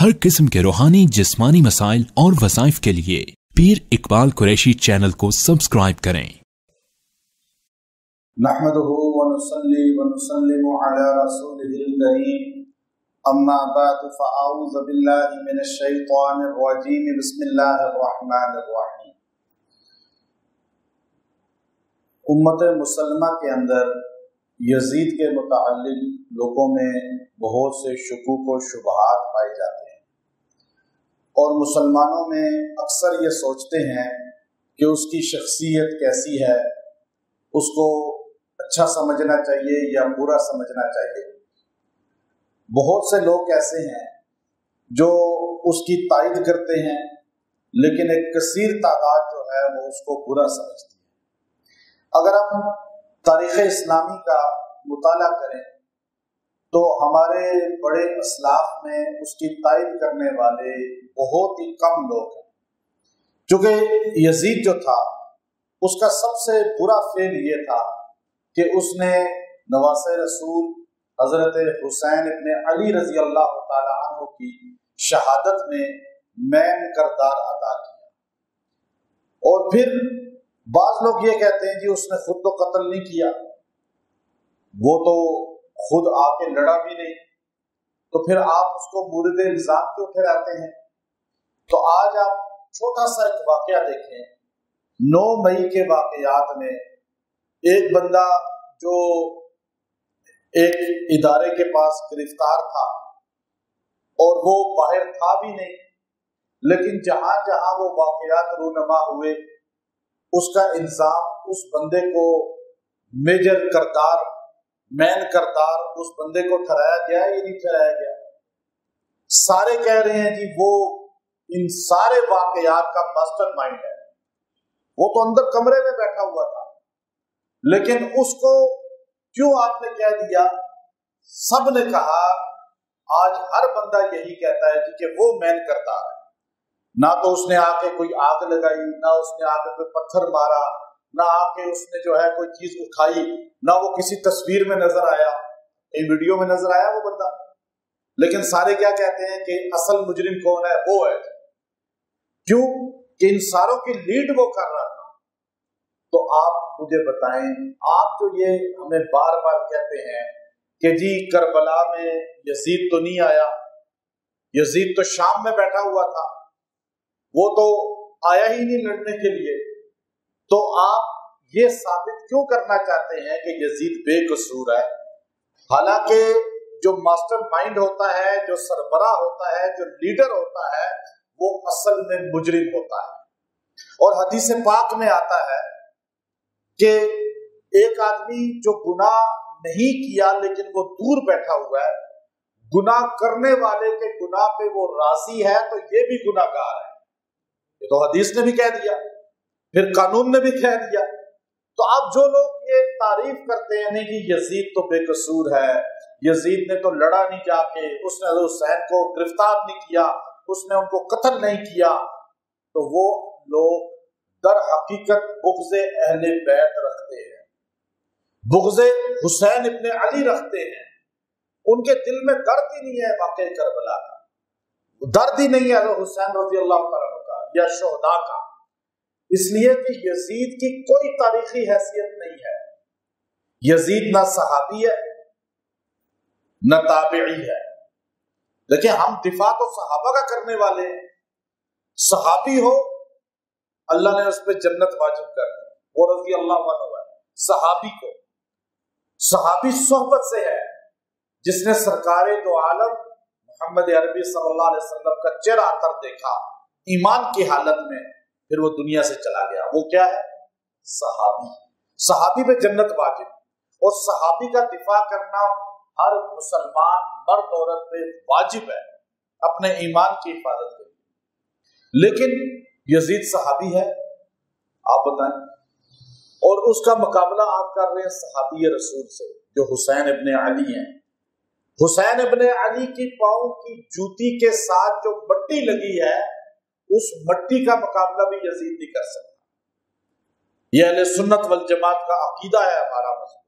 हर किस्म के रूहानी जिस्मानी मसाइल और वज़ाइफ के लिए पीर इकबाल कुरैशी चैनल को सब्सक्राइब करें। नहमदुहु व नुसल्ली व नुसल्लिमु अला रसूलिहिल करीम, अम्मा बाद फ़अऊज़ु बिल्लाहि मिनश शैतानिर रजीम, बिस्मिल्लाहिर रहमानिर रहीम। उम्मत मुसलमा के अंदर यजीद के मुताल्लिक़ लोगों में बहुत से शुकूक व शुबहात पाए जाते हैं और मुसलमानों में अक्सर ये सोचते हैं कि उसकी शख्सियत कैसी है, उसको अच्छा समझना चाहिए या बुरा समझना चाहिए। बहुत से लोग ऐसे हैं जो उसकी तायद करते हैं, लेकिन एक कसीर तादाद जो है वो उसको बुरा समझती है। अगर हम तारीख़ इस्लामी का मुताला करें तो हमारे बड़े असलाफ में उसकी तायद करने वाले बहुत ही कम लोग हैं। चूँकि यजीद जो था उसका सबसे बुरा फेल ये था कि उसने नवासे रसूल हज़रत हुसैन इब्ने अली रज़ी अल्लाह ताला अन्हु की शहादत में मैन किरदार अदा किया। और फिर बाज़ लोग ये कहते हैं कि उसने खुद तो कत्ल नहीं किया, वो तो खुद आके लड़ा भी नहीं, तो फिर आप उसको मुर्द इल्जाम क्यों ठहराते हैं। तो आज आप छोटा सा एक वाकया देखें। 9 मई के वाकयात में एक बंदा जो एक इदारे के पास गिरफ्तार था और वो बाहर था भी नहीं, लेकिन जहां जहां वो वाकयात रूनमा हुए उसका इल्जाम उस बंदे को मेजर किरदार, मैन किरदार उस बंदे को ठहराया गया या नहीं ठहराया गया। सारे कह रहे हैं जी वो इन सारे वाकयात का मास्टरमाइंड है, वो तो अंदर कमरे में बैठा हुआ था, लेकिन उसको क्यों आपने कह दिया। सब ने कहा, आज हर बंदा यही कहता है जी कि वो मैन किरदार है। ना तो उसने आके कोई आग लगाई, ना उसने आके कोई पत्थर मारा, ना आके उसने जो है कोई चीज उठाई, ना वो किसी तस्वीर में नजर आया, कहीं वीडियो में नजर आया वो बंदा। लेकिन सारे क्या कहते हैं कि असल मुजरिम कौन है, वो है। क्यों कि इन सारों की लीड वो कर रहा था। तो आप मुझे बताएं, आप जो ये हमें बार बार कहते हैं कि जी करबला में यजीद तो नहीं आया, यजीद तो शाम में बैठा हुआ था, वो तो आया ही नहीं लड़ने के लिए, तो आप ये साबित क्यों करना चाहते हैं कि यजीद बेकसूर है। हालांकि जो मास्टरमाइंड होता है, जो सरबराह होता है, जो लीडर होता है, वो असल में मुजरिम होता है। और हदीस पाक में आता है कि एक आदमी जो गुनाह नहीं किया लेकिन वो दूर बैठा हुआ है, गुनाह करने वाले के गुनाह पे वो राजी है, तो ये भी गुनाहगार है। ये तो हदीस ने भी कह दिया, फिर कानून ने भी कह दिया। तो आप जो लोग ये तारीफ करते हैं नहीं कि यजीद तो बेकसूर है, यजीद ने तो लड़ा नहीं जाके, उसने हुसैन को गिरफ्तार नहीं किया, उसने उनको कत्ल नहीं किया, तो वो लोग दर हकीकत बुग़्ज़े अहले बैत रखते हैं, बुग़्ज़े हुसैन इब्ने अली रखते हैं। उनके दिल में दर्द ही नहीं है वाक़े करबला का, दर्द ही नहीं है हुसैन रज़ी अल्लाह तआला का या शोहदा का, इसलिए कि यजीद की कोई तारीखी हैसियत नहीं है। यजीद ना सहाबी है न ताबिई है, लेकिन हम दिफा तो सहाबा का करने वाले हैं। सहाबी हो, अल्लाह ने उस पर जन्नत वाजिब कर दी, वो रज़ी अल्लाह अन्हु है। सहाबी को, सहाबी सोहबत से है जिसने सरकारे दो आलम मोहम्मद अरबी सल्लल्लाहु अलैहि वसल्लम का चेहरा तर देखा ईमान की हालत में, फिर वो दुनिया से चला गया। वो क्या है? सहाबी। सहाबी पे जन्नत वाजिब, और सहाबी का दिफा करना हर मुसलमान मर्द औरत पे वाजिब है अपने ईमान की हिफाजत के लिए। लेकिन यजीद सहाबी है, आप बताएं, और उसका मुकाबला आप कर रहे हैं सहाबी रसूल से जो हुसैन इब्ने अली हैं। हुसैन इब्ने अली की पाँव की जूती के साथ जो मट्टी लगी है, उस मट्टी का मुकाबला भी यजीद नहीं कर सकता। यह अहले सुन्नत वल जमात का अकीदा है हमारा मजहब।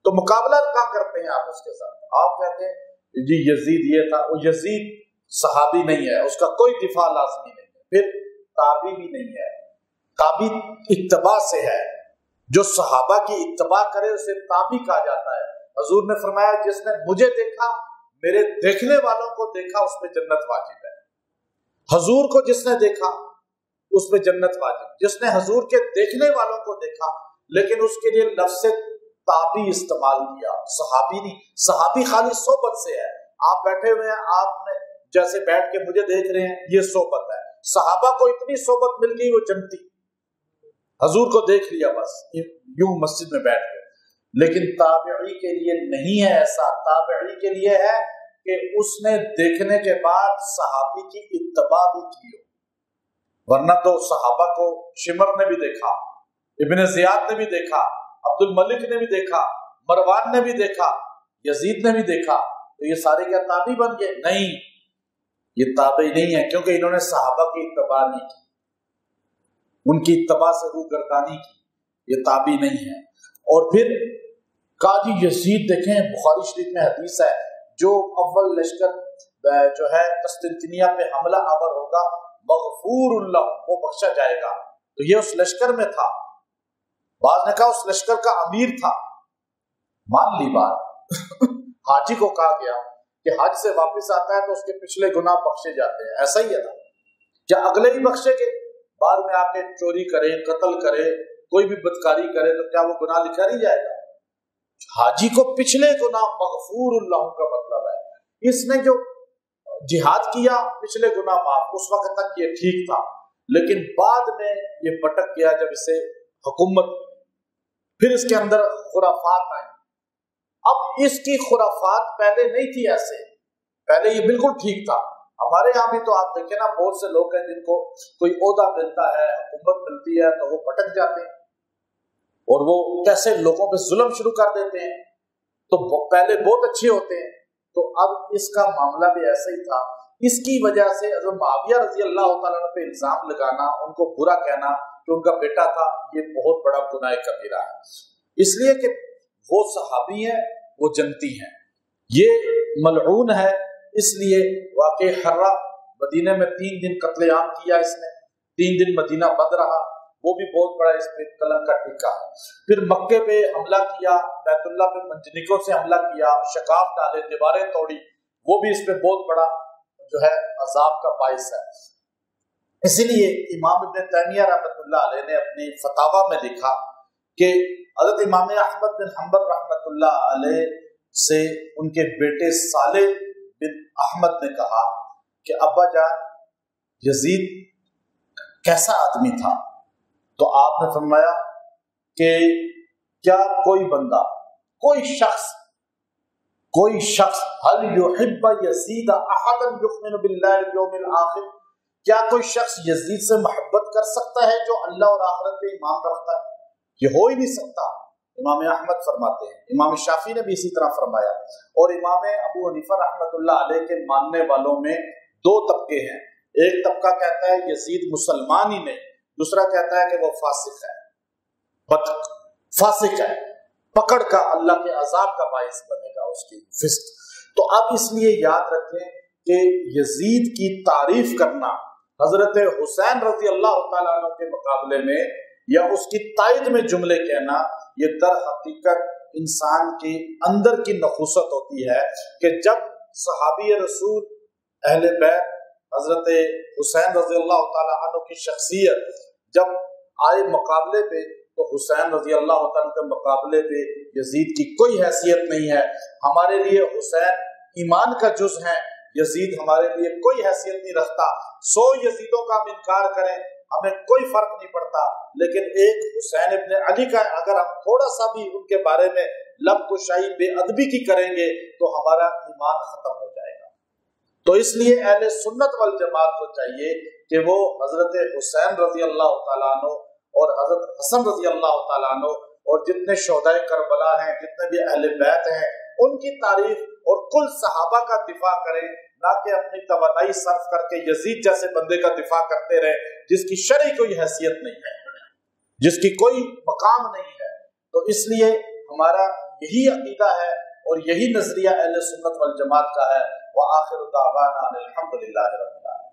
तो मुकाबला क्या करते हैं आप उसके साथ? आप कहते हैं जी यजीद ये था, वो यजीद सहाबी नहीं है, उसका कोई दिफा लाजमी नहीं है। फिर ताबी भी नहीं है, ताबी इत्तबा से है, जो सहाबा की इत्तबा करे उसे ताबी कहा जाता है। हजूर ने फरमाया जिसने मुझे देखा, मेरे देखने वालों को देखा, उस पर जन्नत वाजिब है। हजूर को जिसने देखा उस पर जन्नत वाजिब। जिसने हजूर के देखने वालों को देखा लेकिन उसके लिए लफ्ज़ ताबी इस्तेमाल किया, सहाबी नहीं। सहाबी खाली सोबत से है, आप बैठे हुए हैं, आपने जैसे बैठ के मुझे देख रहे हैं, ये सोबत है। सहाबा को इतनी सोबत मिल गई वो जन्नती, हजूर को देख लिया बस यूं मस्जिद में बैठ के। लेकिन ताबई के लिए नहीं है ऐसा। ताबई के लिए है कि उसने देखने के बाद सहाबी की इत्तबा भी की हो, वरना तो सहाबा को शिमर ने भी देखा, इब्ने ज़ियाद ने भी देखा, अब्दुल मलिक ने भी देखा, मरवान ने भी देखा, यजीद ने भी देखा, तो ये सारे क्या ताबी बन गए? नहीं, ये ताबी नहीं है, क्योंकि इन्होंने सहाबा की इत्तबा नहीं की, उनकी इत्तबा से रूगर्दानी की, ये ताबी नहीं है। और फिर काजी यजीद देखें, बुखारी शरीफ में हदीस है, जो अव्वल लश्कर जो है कस्तिंतिनिया पे हमला आवर होगा, मगफूरुल्लाह, वो बख्शा जाएगा। तो ये उस लश्कर में था। बाद ने कहा उस लश्कर का अमीर था। मान ली बात हाजी को कहा गया कि हज से वापस आता है तो उसके पिछले गुनाह बख्शे जाते हैं, ऐसा ही है ना? क्या अगले ही बख्शेंगे? बाद में आके चोरी करे, कत्ल करे, कोई भी बदकारी करे तो क्या वो गुनाह लिखा नहीं जाएगा? हाजी को पिछले गुनाह मगफूरुल्लाह का मतलब है इसने जो जिहाद किया पिछले गुनाह माफ, उस वक्त तक ये ठीक था, लेकिन बाद में ये भटक गया जब इसे हुकूमत, फिर इसके अंदर खुराफात आई। अब इसकी खुराफात पहले नहीं थी ऐसे, पहले ये बिल्कुल ठीक था। हमारे यहाँ भी तो आप देखें ना, बहुत से लोग हैं जिनको कोई ओहदा मिलता है, हुकूमत मिलती है, तो वो भटक जाते हैं और वो कैसे लोगों पे जुल्म शुरू कर देते हैं। तो पहले बहुत अच्छे होते हैं, तो अब इसका मामला भी ऐसा ही था। इसकी वजह से हज़रत मुआविया रजी अल्लाह तआला अन्हु पे इल्जाम लगाना, उनको बुरा कहना कि उनका बेटा था, ये बहुत बड़ा गुनाह कबीरा है, इसलिए कि वो सहाबी है, वो जन्नती हैं, ये मलऊन है। इसलिए वाक़े हर्रा मदीने में 3 दिन कत्लेआम किया इसने, 3 दिन मदीना बंद रहा, वो भी बहुत बड़ा इस पे कलंक का टीका है। फिर मक्के पे हमला किया, बैतुल्लाह पे मंजनिकों से हमला किया, शकाफ डाले, दीवारें तोड़ी, वो भी इस पे बहुत बड़ा जो है अजाब का बाइस है। इसीलिए इमाम इब्न तैमिया रहमतुल्लाह अलैह ने अपनी फतावा में लिखा कि हज़रत इमाम अहमद बिन हंबल रहमतुल्लाह अलैह से उनके बेटे सालेह बिन अहमद ने कहा कि अब्बा जान यजीद कैसा आदमी था? तो आपने फरमाया कि क्या कोई बंदा, कोई शख्स हल युहिब्बु यज़ीद अहदन युमिनु बिल्लाहि वल यौमिल आखिर, क्या कोई शख्स यजीद से मोहब्बत कर सकता है जो अल्लाह और आखिरत पे ईमान रखता है? ये हो ही नहीं सकता। इमाम अहमद फरमाते हैं, इमाम शाफी ने भी इसी तरह फरमाया, और इमाम अबू हनीफा रहमतुल्लाह अलैह के मानने वालों में 2 तबके हैं। एक तबका कहता है यजीद मुसलमान ही नहीं, दूसरा कहता है कि वो फासिक है, फासिक है, पकड़ का अल्लाह के अजाब का बाइस बनेगा उसकी फिस्क। तो अब इसलिए याद रखें कि यजीद की तारीफ करना हजरत हुसैन रजी अल्लाह तआला अन्हु के मुकाबले में या उसकी तायद में जुमले कहना, ये दर हकीकत इंसान के अंदर की नखुसत होती है कि जब सहाबी रसूल अहले बैत हजरत हुसैन रजी अल्लाह तआला अन्हु की शख्सियत जब आए मुकाबले पे, तो हुसैन रजी अल्लाह तआला के मुकाबले पे यजीद की कोई हैसियत नहीं है। हमारे लिए हुसैन ईमान का जुज है, यजीद हमारे लिए कोई हैसियत नहीं रखता। 100 यजीदों का हम इनकार करें, हमें कोई फर्क नहीं पड़ता, लेकिन एक हुसैन इब्न अली का अगर हम थोड़ा सा भी उनके बारे में लब कुशाई बेअदबी की करेंगे तो हमारा ईमान खत्म हो जाएगा। तो इसलिए अहले सुन्नत वल जमात को चाहिए कि वो हजरत हुसैन रजी अल्लाह तआला अन्हु और हजरत हसन रजी अल्लाह तआला अन्हु और जितने शोहदाए करबला हैं, जितने भी अहले बैत हैं, उनकी तारीफ और कुल सहाबा का दिफा करें, ना कि अपनी तवन्नाई सर्फ करके यजीद जैसे बंदे का दिफा करते रहे जिसकी शरई कोई हैसियत नहीं है, जिसकी कोई मकाम नहीं है। तो इसलिए हमारा यही अकीदा है اور یہی نظریہ اہل سنت والجماعت کا ہے۔ وآخر دعوانا الحمدللہ رب العالمین۔